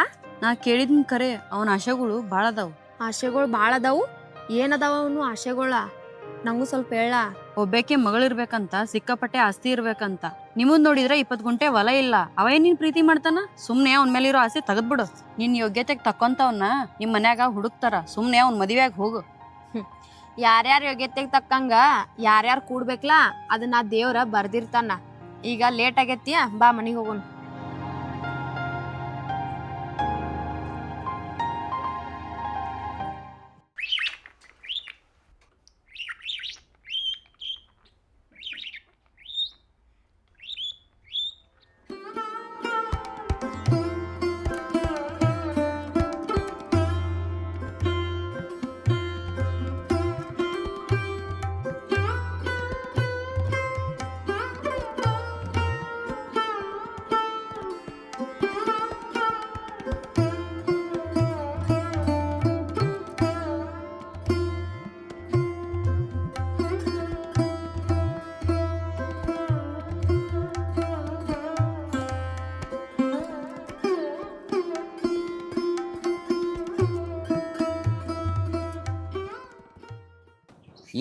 ನಾ ಕೇಳಿದ್ನ ಕರೆ, ಅವನ ಆಶೆಗಳು ಬಾಳ ಅದಾವು. ಆಶೆಗಳು ಬಾಳ ಅದಾವು. ಏನದಾವ ಅವನು ಆಶೆಗಳ? ನಂಗೂ ಸ್ವಲ್ಪ ಹೇಳ. ಒಬ್ಬಾಕೆ ಮಗಳಿರ್ಬೇಕಂತ, ಸಿಕ್ಕಾಪಟ್ಟೆ ಆಸ್ತಿ ಇರ್ಬೇಕಂತ. ನಿಮ್ಮದ್ ನೋಡಿದ್ರೆ 20 ಗುಂಟೆ ಹೊಲ ಇಲ್ಲ, ಅವೇ ನೀನ್ ಪ್ರೀತಿ ಮಾಡ್ತಾನ? ಸುಮ್ನೆ ಅವ್ನ ಮೇಲಿರೋ ಆಸೆ ತೆಗೆದ್ಬಿಡು. ನಿನ್ ಯೋಗ್ಯತೆಗ್ ತಕ್ಕೊಂತವನ್ನ ನಿಮ್ ಮನ್ಯಾಗ ಹುಡುಕ್ತಾರ, ಸುಮ್ನೆ ಅವ್ನ ಮದ್ವೆಯಾಗ ಹೋಗು. ಯಾರ್ಯಾರ ಯೋಗ್ಯತೆಗ್ ತಕ್ಕಂಗ ಯಾರ್ಯಾರು ಕೂಡ್ಬೇಕಲ್ಲ, ಅದನ್ನ ದೇವ್ರ ಬರ್ದಿರ್ತಾನ. ಈಗ ಲೇಟ್ ಆಗೈತಿ, ಬಾ ಮನಿಗ್ ಹೋಗೋಣ.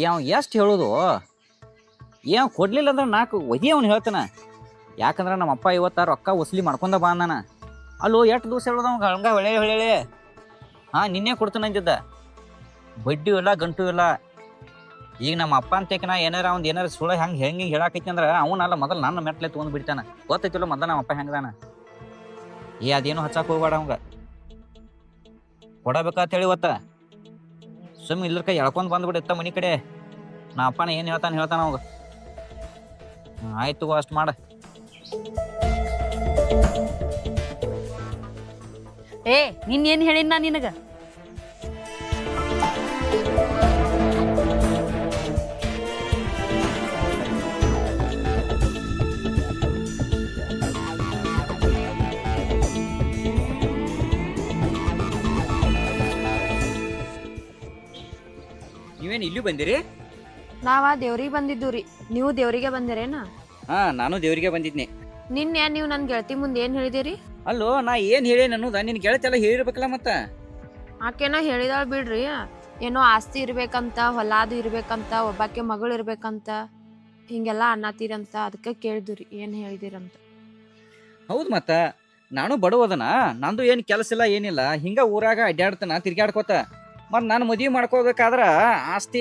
ಅವ ಎಷ್ಟು ಹೇಳೋದು, ಏನ್ ಕೊಡ್ಲಿಲ್ಲ ಅಂದ್ರೆ 4 ಒದಿ ಅವ್ನು ಹೇಳ್ತಾನ. ಯಾಕಂದ್ರೆ ನಮ್ಮ ಅಪ್ಪ ಇವತ್ತ ರೊಕ್ಕ ವಸೂಲಿ ಮಾಡ್ಕೊಂಡ ಬಾ ಅಂದಾನ. ಅಲ್ಲೋ, ಎಷ್ಟು ದಿವಸ ಹೇಳೋದು ಅವ್ಗೆ ಹಂಗ ಹೊಳೆ ನಿನ್ನೆ ಕೊಡ್ತಾನ ಅಂತಿದ್ದ. ಬಡ್ಡಿ ಇಲ್ಲ, ಗಂಟು ಇಲ್ಲ. ಈಗ ನಮ್ಮ ಅಪ್ಪ ಅಂತೇಕನ ಏನಾರ ಸುಳ್ಳ ಹೆಂಗೆ ಹೇಳಾಕೈತಿ ಅಂದ್ರೆ ಅವನಲ್ಲ ಮೊದಲು ನನ್ನ ಮೆಟ್ಲೆ ತೊಗೊಂಡು ಬಿಡ್ತಾನ. ಗೊತ್ತೈತಿಲ್ಲ ಮೊದಲು ನಮ್ಮ ಅಪ್ಪ ಹೆಂಗದಾನ. ಅದೇನು ಹಚ್ಚಾಕ್ ಹೋಗ್ಬೇಡ, ಅವಂಗ ಕೊಡಬೇಕಂತ ಹೇಳಿ ಇವತ್ತ ಸುಮ್ ಇಲ್ಲರ್ಕ ಎಳ್ಕೊಂಡ್ ಬಂದ್ಬಿಡುತ್ತ ಮನಿ ಕಡೆ. ನಾ ಅಪ್ಪನ ಏನ್ ಹೇಳ್ತಾನ ಅವಾಗ. ಆಯ್ತು, ಅಷ್ಟು ಮಾಡ. ನಿನ್ ಏನ್ ಹೇಳಿನ ನಿನಗ? ನೀವೇನ್ ಇಲ್ಲಿ ಬಂದಿರಿ? ನಾವ ದೇವ್ರಿಗೆ ಬಂದಿದ್ದು. ನೀವು ದೇವ್ರಿಗೆ ಬಂದಿರೇನ? ನಾನು ದೇವ್ರಿಗೆ ಬಂದಿದ್ನಿ. ನಿನ್ನೆ ನೀವು ನನ್ ಗೆಳತಿ ಮುಂದೆ ಏನ್ ಹೇಳಿದಿರಿ? ಅಲ್ಲೋ, ನಾ ಏನ್ ಹೇಳೇನ ಅನ್ನೋದ ನಿನ್ ಗೆಳತಿ ಎಲ್ಲ ಹೇಳಿರ್ಬೇಕಲ್ಲ. ಮತ್ತ ಆಕೆನೋ ಹೇಳಿದಾಳ ಬಿಡ್ರಿ, ಏನೋ ಆಸ್ತಿ ಇರ್ಬೇಕಂತ, ಹೊಲಾದು ಇರ್ಬೇಕಂತ, ಒಬ್ಬಾಕೆ ಮಗಳು ಇರ್ಬೇಕಂತ ಹಿಂಗೆಲ್ಲ ಅನ್ನತ್ತೀರಂತ. ಅದಕ್ಕೆ ಕೇಳಿದ್ರಿ ಏನ್ ಹೇಳಿದಿರಂತ. ಹೌದ್, ಮತ್ತ ನಾನು ಬಡವದನ, ನಂದು ಏನ್ ಕೆಲಸ ಇಲ್ಲ ಏನಿಲ್ಲ, ಹಿಂಗ ಊರಾಗ ಅಡ್ಡಾಡ್ತಾನ ತಿರ್ಗಾಡ್ಕೋತ. ಮತ್ ನಾನು ಮದ್ವಿ ಮಾಡ್ಕೋಬೇಕಾದ್ರ ಆಸ್ತಿ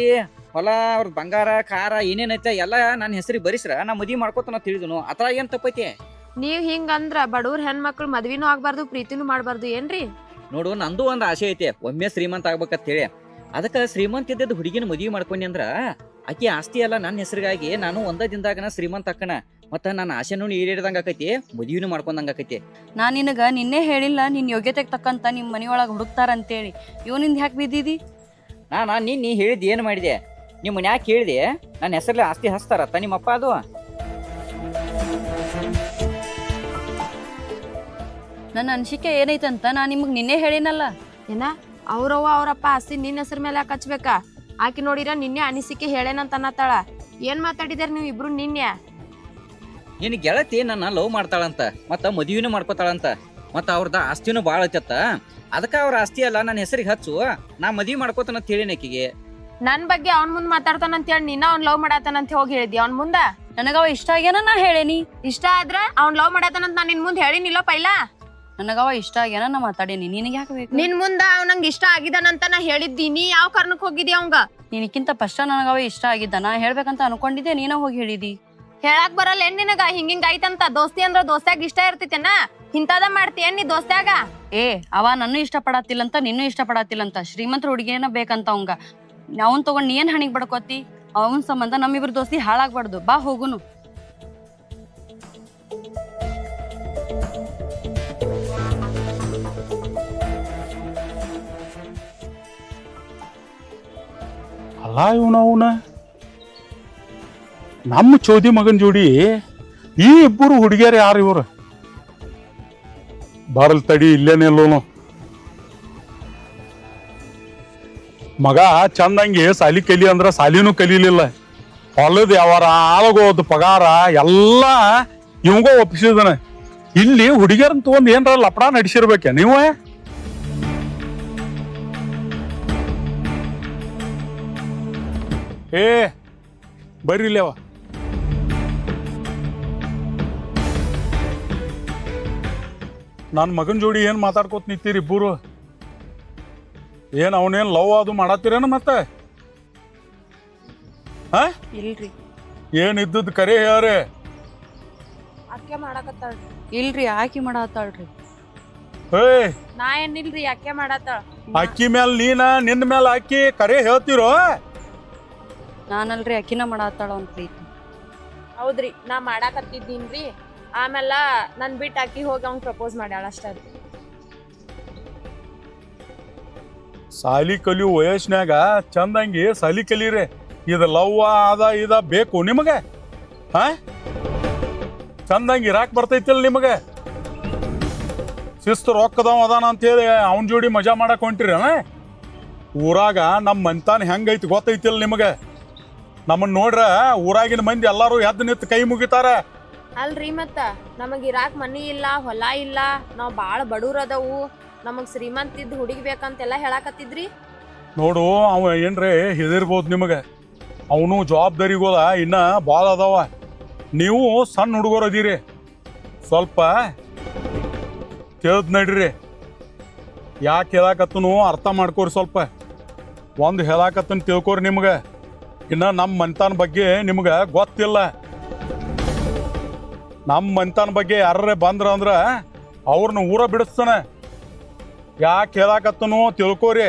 ಹೊಲ ಅವ್ರ ಬಂಗಾರ ಕಾರ ಏನೇನೈತೆ ಎಲ್ಲ ನನ್ನ ಹೆಸರಿಗೆ ಬರಿಸ್ರ ನಾ ಮದ್ವಿ ಮಾಡ್ಕೋತಾನ ತಿಳಿದನು. ಅತ್ರ ಏನ್ ತಪ್ಪೈತಿ? ನೀವ್ ಹಿಂಗಂದ್ರ ಬಡವ್ರ ಹೆಣ್ಮಕ್ಳು ಮದ್ವಿನೂ ಆಗ್ಬಾರ್ದು, ಪ್ರೀತಿನೂ ಮಾಡ್ಬಾರ್ದು ಏನ್ರಿ? ನೋಡು, ನಂದು ಒಂದ್ ಆಸೆ ಐತೆ, ಒಮ್ಮೆ ಶ್ರೀಮಂತ ಆಗ್ಬೇಕಂತ ಹೇಳಿ. ಅದಕ್ಕೆ ಶ್ರೀಮಂತ ಇದ್ದದ್ದು ಹುಡುಗಿನ ಮದ್ವಿ ಮಾಡ್ಕೊಂಡಿ ಅಂದ್ರ ಆಕಿ ಆಸ್ತಿ ಎಲ್ಲ ನನ್ನ ಹೆಸರಿಗಾಗಿ ನಾನು ಒಂದ ದಿನದಾಗನ ಶ್ರೀಮಂತ ಅಕ್ಕನ. ಮತ್ತ ನನ್ನ ಆಸೆನೂ ಈಡೇರಿದಂಗ ಆಕೈತಿ, ಮದ್ವಿನೂ ಮಾಡ್ಕೊಂಡಂಗ ಆಕೈತಿ. ನಾ ನಿನಗ ನಿನ್ನೆ ಹೇಳಿಲ್ಲ ನಿನ್ ಯೋಗ್ಯತೆಗ್ ತಕ್ಕಂತ ನಿಮ್ ಮನಿಯೊಳಗ ಹುಡುಕ್ತಾರ ಅಂತೇಳಿ. ಇವನಿಂದ ಯಾಕೆ ಬಿದ್ದಿದಿ? ನೀ ಹೇಳಿದ್ ಏನ್ ಮಾಡಿದೆ? ನಿಮ್ಮ ಮನ್ಯಾಗ ಕೇಳಿದೆ ನನ್ನ ಹೆಸರಲ್ಲಿ ಆಸ್ತಿ ಹಚ್ತಾರತ್ತ ನಿಮ್ಮಪ್ಪ? ಅದು ನನ್ನ ಅನಿಸಿಕೆ ಏನೈತಂತ ನಾ ನಿಮಗ್ ನಿನ್ನೆ ಹೇಳಿನಲ್ಲ. ಏನ ಅವ್ರವ್ವ ಅವ್ರಪ್ಪ ಆಸ್ತಿ ನಿನ್ನ ಹೆಸರು ಮೇಲೆ ಯಾಕೆ ಹಚ್ಬೇಕಾ? ಆಕಿ ನೋಡಿರ ನಿನ್ನೆ ಅನಿಸಿಕೆ ಹೇಳೇನಂತ ಅನ್ನತ್ತಾಳ. ಏನ್ ಮಾತಾಡಿದಾರ ನೀವ್ ಇಬ್ರು ನಿನ್ನೆ? ನಿನ್ ಗೆಳತಿ ನನ್ನ ಲವ್ ಮಾಡ್ತಾಳಂತ, ಮತ್ತ ಮದುವೆನೂ ಮಾಡ್ಕೋತಾಳಂತ, ಮತ್ತ ಅವ್ರದ ಆಸ್ತಿನೂ ಬಾಳ ಐತತ್ತ. ಅದಕ್ಕ ಅವ್ರ ಆಸ್ತಿ ಅಲ್ಲ ನನ್ನ ಹೆಸರಿಗೆ ಹಚ್ಚು, ನಾ ಮದ್ವಿ ಮಾಡ್ಕೋತಾನ ಅಂತ ಹೇಳಿನ ಆಕಿಗೆ. ನನ್ ಬಗ್ಗೆ ಅವ್ನ್ ಮುಂದ್ ಮಾತಾಡ್ತಾನಂತ ಹೇಳಿ ನಿನ್ನ ಅವ್ನ್ ಲವ್ ಮಾಡಾತಾನಂತ ಹೋಗಿ ಹೇಳಿದಿ ಅವ್ನ್ ಮುಂದ? ನನಗವ ಇಷ್ಟ ಆಗ್ಯಾನ ನಾ ಹೇಳೇನಿ. ಇಷ್ಟ ಆದ್ರ ಅವ್ನ್ ಲವ್ ಮಾಡಾತಾನಂತ ನಾನ್ ನಿನ್ ಮುಂದ್ ಹೇಳಿನಿಲ್ಲ ಪೈಲಾ? ನನಗವ ಇಷ್ಟ ಆಗ್ಯಾನ ನಾ ಮಾತಾಡೇನಿ. ನಿನಗೆ ಯಾಕೆ ಬೇಕು? ನಿನ್ ಮುಂದ ಅವ್ ನಂಗೆ ಇಷ್ಟ ಆಗಿದಾನಂತ ನಾ ಹೇಳಿದ್ದೀನಿ. ಯಾವ ಕಾರಣಕ್ ಹೋಗಿದಿ ಅವಂಗ? ನಿನಕ್ಕಿಂತ ಫಸ್ಟ್ ನನಗವ ಇಷ್ಟ ಆಗಿದ್ದ, ನಾ ಹೇಳ್ಬೇಕಂತ ಅನ್ಕೊಂಡಿದ್ದೆ, ನೀನ ಹೋಗಿ ಹೇಳಿದಿ. ಹೇಳಾಕ್ ಬರಲ್ಲ ಏನ್ ನಿನಗ? ಹಿಂಗಿಂಗ್ ಆಯ್ತಂತ. ದೋಸ್ತಿ ಅಂದ್ರ ದೋಸ್ತ್ಯಾಗ ಇಷ್ಟ ಇರ್ತೈತೆನ? ಇಂತದ ಮಾಡ್ತೀಯನ್ ನೀ ದೋಸ್ತ್ಯಾಗ? ಅವ ನನ್ನ ಇಷ್ಟ ಪಡತ್ತಿಲ್ಲಂತ, ನಿನ್ನೂ ಇಷ್ಟ ಪಡತ್ತಿಲ್ಲಂತ. ಶ್ರೀಮಂತರ ಹುಡುಗಿನ ಬೇಕಂತ ಅವಂಗ. ಅವನ್ ತಗೊಂಡ್ ನೀ ಏನ್ ಹಣಿಗ್ ಬಡ್ಕೋತಿ? ಅವನ್ ಸಂಬಂಧ ನಮ್ಮಿಬ್ರು ದೋಸ್ತಿ ಹಾಳಾಗ್ಬಾರ್ದು. ಬಾ ಹೋಗುನು. ಅಲ್ಲ ಅವನ ನಮ್ಮ ಚೋದಿ ಮಗನ್ ಜೋಡಿ ಈ ಇಬ್ಬರು ಹುಡುಗಿಯರು ಯಾರು ಇವರು? ಬಾರಲ್ ತಡಿ, ಇಲ್ಲೇನೆಲ್ಲೋನು ಮಗ ಚಂದಂಗೆ ಸಾಲಿ ಕಲಿ ಅಂದ್ರ ಸಾಲಿನೂ ಕಲೀಲಿಲ್ಲ. ಹೊಲದ ಯಾವಾರ ಆಳಗೋದು ಪಗಾರ ಎಲ್ಲ ಇವಂಗ ಒಪ್ಪಿಸಿದನ. ಇಲ್ಲಿ ಹುಡುಗಿಯರನ್ನ ತಗೊಂಡ್ ಏನ್ರ ಲಪಡ ನಡಿಸಿರ್ಬೇಕ ನೀವು? ಬರ್ರಿಲ್ಲವ ನನ್ನ ಮಗನ್ ಜೋಡಿ ಏನ್ ಮಾತಾಡ್ಕೋತ ನಿಂತೀರಿ ಇಬ್ಬರು? ಏನ್ ಅವನೇನ್ ಲವ್ ಅದು ಮಾಡತ್ತೀರೇನ ಮತ್ತೆ? ಇಲ್ರಿ ಏನ್ ಇದ್ದದ್ ಕರೆ ಹೇಳ್ರಿ. ಅಕ್ಕೆ ಮಾಡಾಕತ್ತಾಳ್ರಿ. ಇಲ್ರಿ ಆಕಿ ಮಾಡತ್ತಾಳ್ರಿ. ನಾ ಏನಿಲ್ರಿ ಅಕ್ಕೆ ಮಾಡಾತಾಳ. ಅಕ್ಕಿ ಮ್ಯಾಲ ನೀನ, ನಿನ್ನ ಮ್ಯಾಲ ಅಕ್ಕಿ ಕರೆ ಹೇಳ್ತಿರೋ? ನಾನಲ್ರಿ ಅಕ್ಕಿನ ಮಾಡತ್ತಾಳ ಅವ್ನ ಪ್ರೀತಿ. ಹೌದ್ರಿ, ನಾ ಮಾಡಾಕತ್ತಿದ್ದೀನ್ರಿ. ಆಮೇಲ ನನ್ ಬಿಟ್ಟು ಅಕ್ಕಿ ಹೋಗಿ ಅವ್ನ್ ಪ್ರಪೋಸ್ ಮಾಡ್ಯಾಳ ಅಷ್ಟ. ಸಾಲಿ ಕಲಿಯೋ ವಯಸ್ಸಿನಾಗ ಚಂದಂಗಿ ಸಾಲಿ ಕಲೀರಿ. ಇದು ಲವ್ ಅದ ಇದ ಬೇಕು ನಿಮಗೆ? ಚಂದಂಗಿ ಇರಾಕ್ ಬರ್ತೈತಿಲ್ಲ ನಿಮಗೆ? ಶಿಸ್ತು ರೊಕ್ಕದವ ಅದಾನ ಅಂತೇಳಿ ಅವನ ಜೋಡಿ ಮಜಾ ಮಾಡಕ್ ಹೊಂಟಿರಿ? ಊರಾಗ ನಮ್ಮ ಮಂತಾನ ಹೆಂಗೈತಿ ಗೊತ್ತೈತಿಲ್ಲ ನಿಮಗೆ? ನಮ್ಮನ್ನ ನೋಡ್ರ ಊರಾಗಿನ ಮಂದಿ ಎಲ್ಲಾರು ಎದ್ದು ನಿಂತು ಕೈ ಮುಗಿತಾರ. ಅಲ್ರಿ ಮತ್ತ ನಮಗ್ ಇರಾಕ್ ಮನಿ ಇಲ್ಲ, ಹೊಲ ಇಲ್ಲ, ನಾವ್ ಬಾಳ ಬಡೂರ್ ಅದವು, ನಮಗ್ ಶ್ರೀಮಂತಿದ್ ಹುಡುಗಿ ಬೇಕಂತೆಲ್ಲ ಹೇಳಾಕತ್ತಿದ್ರಿ. ನೋಡು, ಅವ ಏನ್ರಿ ಹೆದರ್ಬೋದು ನಿಮಗೆ. ಅವನು ಜವಾಬ್ದಾರಿಗೋಳ ಇನ್ನ ಭಾಳ ಅದಾವ. ನೀವು ಸಣ್ಣ ಹುಡುಗರು ಅದೀರಿ, ಸ್ವಲ್ಪ ಕೇಳ್ದ್ ನಡ್ರಿ. ಯಾಕೆ ಹೇಳಾಕತ್ತನು ಅರ್ಥ ಮಾಡ್ಕೋರಿ. ಸ್ವಲ್ಪ ಒಂದು ಹೇಳಾಕತ್ತನ ತಿಳ್ಕೊರಿ. ನಿಮ್ಗೆ ಇನ್ನು ನಮ್ಮ ಮನ್ತಾನ ಬಗ್ಗೆ ನಿಮ್ಗೆ ಗೊತ್ತಿಲ್ಲ. ನಮ್ಮ ಮನ್ತಾನ ಬಗ್ಗೆ ಯಾರೇ ಬಂದ್ರ ಅಂದ್ರ ಅವ್ರನ್ನ ಊರ ಬಿಡಿಸ್ತಾನೆ. ಯಾಕೆ ಹೇಳಾಕತ್ತನು ತಿಳ್ಕೋರಿ.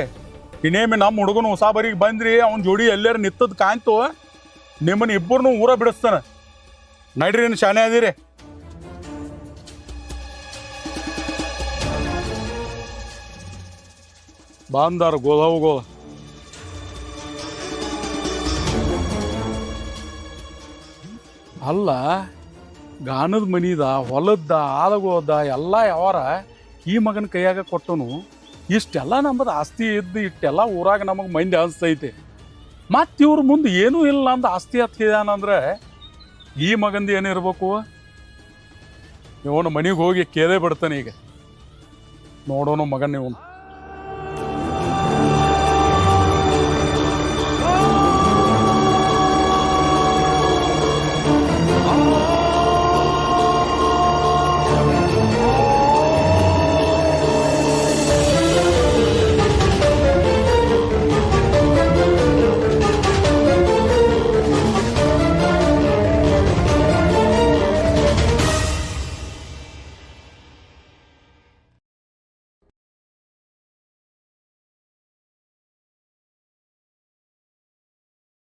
ಇನ್ನೇಮಿ ನಮ್ಮ ಹುಡುಗನ ಹೊಸಾಬರಿಗೆ ಬಂದ್ರಿ, ಅವ್ನ ಜೋಡಿ ಎಲ್ಲಾರು ನಿತ್ತದ್ ಕಾಯ್ತು, ನಿಮ್ಮನ್ನ ಇಬ್ಬರನ್ನು ಊರ ಬಿಡಿಸ್ತಾನೆ. ನಡ್ರಿ, ಇನ್ನು ಶಾನೆ ಅದೀರಿ. ಬಾಂದಾರ ಗೋಲವುಗೋಲ. ಅಲ್ಲ, ಗಾನದ ಮನಿದ, ಹೊಲದ, ಆಲಗೋದ ಎಲ್ಲ ಯಾವಾರ ಈ ಮಗನ ಕೈಯಾಗ ಕೊಟ್ಟನು. ಇಷ್ಟೆಲ್ಲ ನಮ್ಮದು ಆಸ್ತಿ ಇದ್ದು ಇಷ್ಟೆಲ್ಲ ಊರಾಗ ನಮಗೆ ಮಂದಿ ಅನಿಸ್ತೈತೆ. ಮತ್ತು ಇವ್ರ ಮುಂದೆ ಏನೂ ಇಲ್ಲ ಅಂದ ಆಸ್ತಿ ಹತ್ತಿದಾನಂದ್ರೆ ಈ ಮಗಂದು ಏನಿರ್ಬೇಕು? ಇವನು ಮನೆಗೆ ಹೋಗಿ ಕೇಳೇ ಬಿಡ್ತಾನೆ. ಈಗ ನೋಡೋನು ಮಗನ ಇವನು.